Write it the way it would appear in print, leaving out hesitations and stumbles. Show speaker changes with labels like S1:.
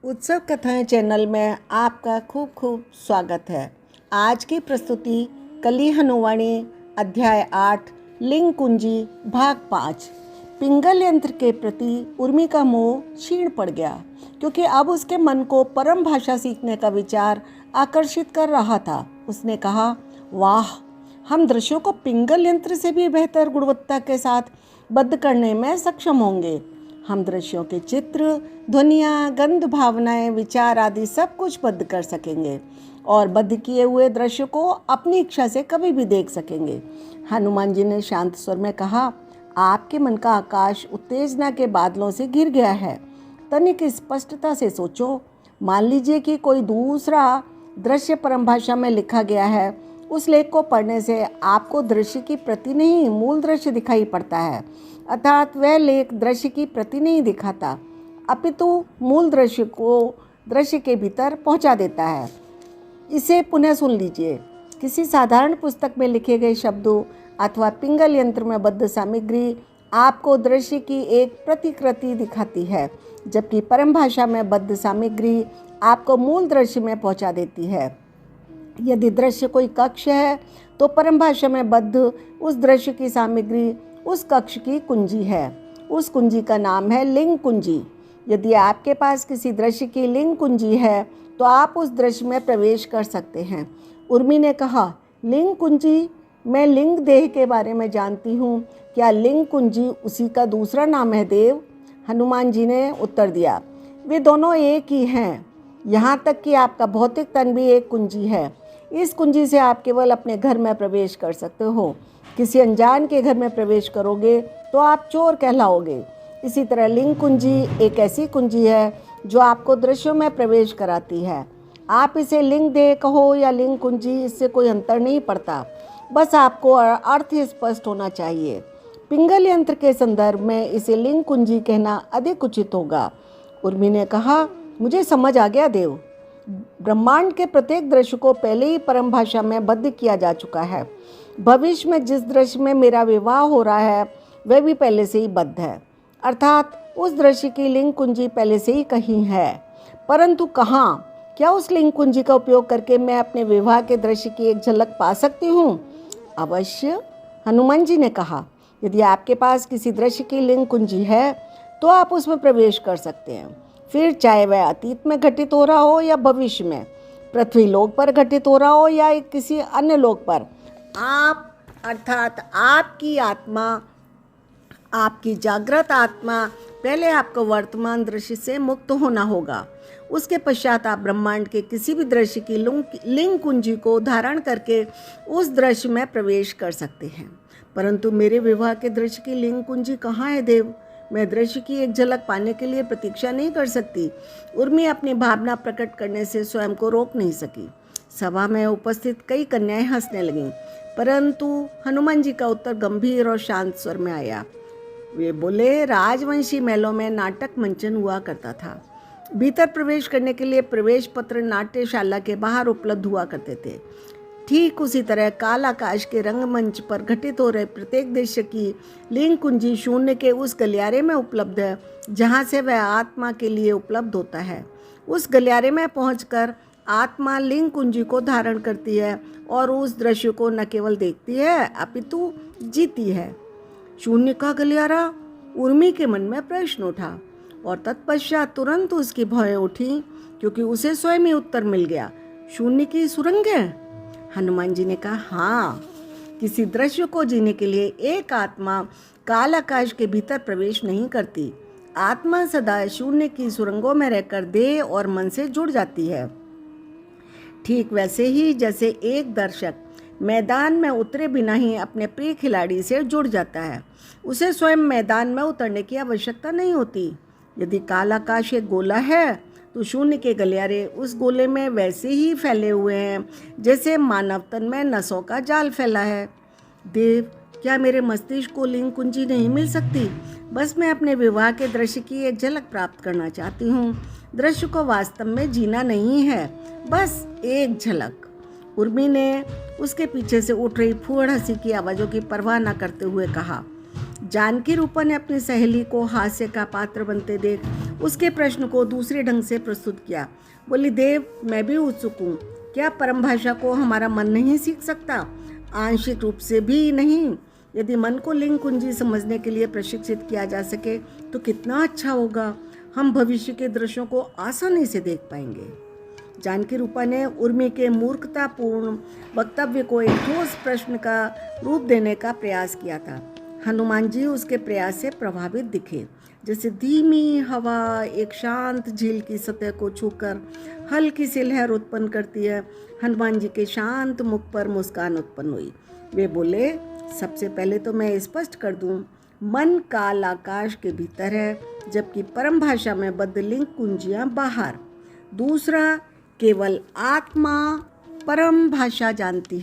S1: उत्सव कथाएं चैनल में आपका खूब खूब स्वागत है। आज की प्रस्तुति कली हनुवाणी अध्याय 8 लिंग कुंजी भाग 5। पिंगल यंत्र के प्रति उर्मी का मोह क्षीण पड़ गया, क्योंकि अब उसके मन को परम भाषा सीखने का विचार आकर्षित कर रहा था। उसने कहा, वाह, हम दृश्यों को पिंगल यंत्र से भी बेहतर गुणवत्ता के साथ बद्ध करने में सक्षम होंगे। हम दृश्यों के चित्र, ध्वनियाँ, गंध, भावनाएं, विचार आदि सब कुछ बद्ध कर सकेंगे और बद्ध किए हुए दृश्य को अपनी इच्छा से कभी भी देख सकेंगे। हनुमान जी ने शांत स्वर में कहा, आपके मन का आकाश उत्तेजना के बादलों से घिर गया है। तनिक स्पष्टता से सोचो। मान लीजिए कि कोई दूसरा दृश्य परम भाषा में लिखा गया है। उस लेख को पढ़ने से आपको दृश्य की प्रति नहीं, मूल दृश्य दिखाई पड़ता है। अर्थात वह लेख दृश्य की प्रति नहीं दिखाता, अपितु मूल दृश्य को दृश्य के भीतर पहुंचा देता है। इसे पुनः सुन लीजिए। किसी साधारण पुस्तक में लिखे गए शब्दों अथवा पिंगल यंत्र में बद्ध सामग्री आपको दृश्य की एक प्रतिकृति दिखाती है, जबकि परम भाषा में बद्ध सामग्री आपको मूल दृश्य में पहुंचा देती है। यदि दृश्य कोई कक्ष है तो परम भाषा में बद्ध उस दृश्य की सामग्री उस कक्ष की कुंजी है। उस कुंजी का नाम है लिंग कुंजी। यदि आपके पास किसी दृश्य की लिंग कुंजी है तो आप उस दृश्य में प्रवेश कर सकते हैं। उर्मी ने कहा, लिंग कुंजी? मैं लिंग देह के बारे में जानती हूँ। क्या लिंग कुंजी उसी का दूसरा नाम है देव? हनुमान जी ने उत्तर दिया, वे दोनों एक ही हैं। यहाँ तक कि आपका भौतिक तन भी एक कुंजी है। इस कुंजी से आप केवल अपने घर में प्रवेश कर सकते हो। किसी अनजान के घर में प्रवेश करोगे तो आप चोर कहलाओगे। इसी तरह लिंग कुंजी एक ऐसी कुंजी है जो आपको दृश्यों में प्रवेश कराती है। आप इसे लिंग देह कहो या लिंग कुंजी, इससे कोई अंतर नहीं पड़ता। बस आपको अर्थ स्पष्ट होना चाहिए। पिंगल यंत्र के संदर्भ में इसे लिंग कुंजी कहना अधिक उचित होगा। उर्मी ने कहा, मुझे समझ आ गया देव। ब्रह्मांड के प्रत्येक दृश्य को पहले ही परम भाषा में बद्ध किया जा चुका है। भविष्य में जिस दृश्य में मेरा विवाह हो रहा है वह भी पहले से ही बद्ध है, अर्थात उस दृश्य की लिंग कुंजी पहले से ही कहीं है। परंतु कहाँ? क्या उस लिंग कुंजी का उपयोग करके मैं अपने विवाह के दृश्य की एक झलक पा सकती हूँ? अवश्य, हनुमान जी ने कहा। यदि आपके पास किसी दृश्य की लिंग कुंजी है तो आप उसमें प्रवेश कर सकते हैं। फिर चाहे वह अतीत में घटित हो रहा हो या भविष्य में, पृथ्वी लोक पर घटित हो रहा हो या किसी अन्य लोक पर, आप अर्थात आपकी आत्मा, आपकी जागृत आत्मा, पहले आपको वर्तमान दृश्य से मुक्त होना होगा। उसके पश्चात आप ब्रह्मांड के किसी भी दृश्य की लिंग कुंजी को धारण करके उस दृश्य में प्रवेश कर सकते हैं। परंतु मेरे विवाह के दृश्य की लिंग कुंजी कहाँ है देव? मैं दृश्य की एक झलक पाने के लिए प्रतीक्षा नहीं कर सकती। उर्मी अपनी भावना प्रकट करने से स्वयं को रोक नहीं सकी। सभा में उपस्थित कई कन्याएं हंसने लगीं, परंतु हनुमान जी का उत्तर गंभीर और शांत स्वर में आया। वे बोले, राजवंशी महलों में नाटक मंचन हुआ करता था। भीतर प्रवेश करने के लिए प्रवेश पत्र नाट्यशाला के बाहर उपलब्ध हुआ करते थे। ठीक उसी तरह काल आकाश के रंगमंच पर घटित हो रहे प्रत्येक दृश्य की लिंग कुंजी शून्य के उस गलियारे में उपलब्ध है जहाँ से वह आत्मा के लिए उपलब्ध होता है। उस गलियारे में पहुंचकर आत्मा लिंग कुंजी को धारण करती है और उस दृश्य को न केवल देखती है अपितु जीती है। शून्य का गलियारा? उर्मी के मन में प्रश्न उठा और तत्पश्चात तुरंत उसकी भौहें उठी, क्योंकि उसे स्वयं ही उत्तर मिल गया। शून्य की सुरंग है? हनुमान जी ने कहा, हाँ। किसी दृश्य को जीने के लिए एक आत्मा काल आकाश के भीतर प्रवेश नहीं करती। आत्मा सदा शून्य की सुरंगों में रहकर देह और मन से जुड़ जाती है। ठीक वैसे ही जैसे एक दर्शक मैदान में उतरे बिना ही अपने प्रिय खिलाड़ी से जुड़ जाता है, उसे स्वयं मैदान में उतरने की आवश्यकता नहीं होती। यदि काल आकाश एक गोला है तो शून्य के गलियारे उस गोले में वैसे ही फैले हुए हैं जैसे मानव तन में नसों का जाल फैला है। देव, क्या मेरे मस्तिष्क को लिंग कुंजी नहीं मिल सकती? बस मैं अपने विवाह के दृश्य की एक झलक प्राप्त करना चाहती हूँ। दृश्य को वास्तव में जीना नहीं है, बस एक झलक। उर्मी ने उसके पीछे से उठ रही फूहड़ हंसी की आवाज़ों की परवाह न करते हुए कहा। जानकी रूपा ने अपनी सहेली को हास्य का पात्र बनते देख उसके प्रश्न को दूसरे ढंग से प्रस्तुत किया। बोली, देव, मैं भी उत्सुक हूँ। क्या परम भाषा को हमारा मन नहीं सीख सकता? आंशिक रूप से भी नहीं। यदि मन को लिंग कुंजी समझने के लिए प्रशिक्षित किया जा सके तो कितना अच्छा होगा। हम भविष्य के दृश्यों को आसानी से देख पाएंगे। जानकी रूपा ने उर्मी के मूर्खतापूर्ण वक्तव्य को एक ठोस प्रश्न का रूप देने का प्रयास किया था। हनुमान जी उसके प्रयास से प्रभावित दिखे। जैसे धीमी हवा एक शांत झील की सतह को छूकर हल्की सी लहर उत्पन्न करती है, हनुमान जी के शांत मुख पर मुस्कान उत्पन्न हुई। वे बोले, सबसे पहले तो मैं स्पष्ट कर दूं, मन काल आकाश के भीतर है, जबकि परम भाषा में बद्ध लिंग कुंजियां बाहर। दूसरा, केवल आत्मा परम भाषा जानती है।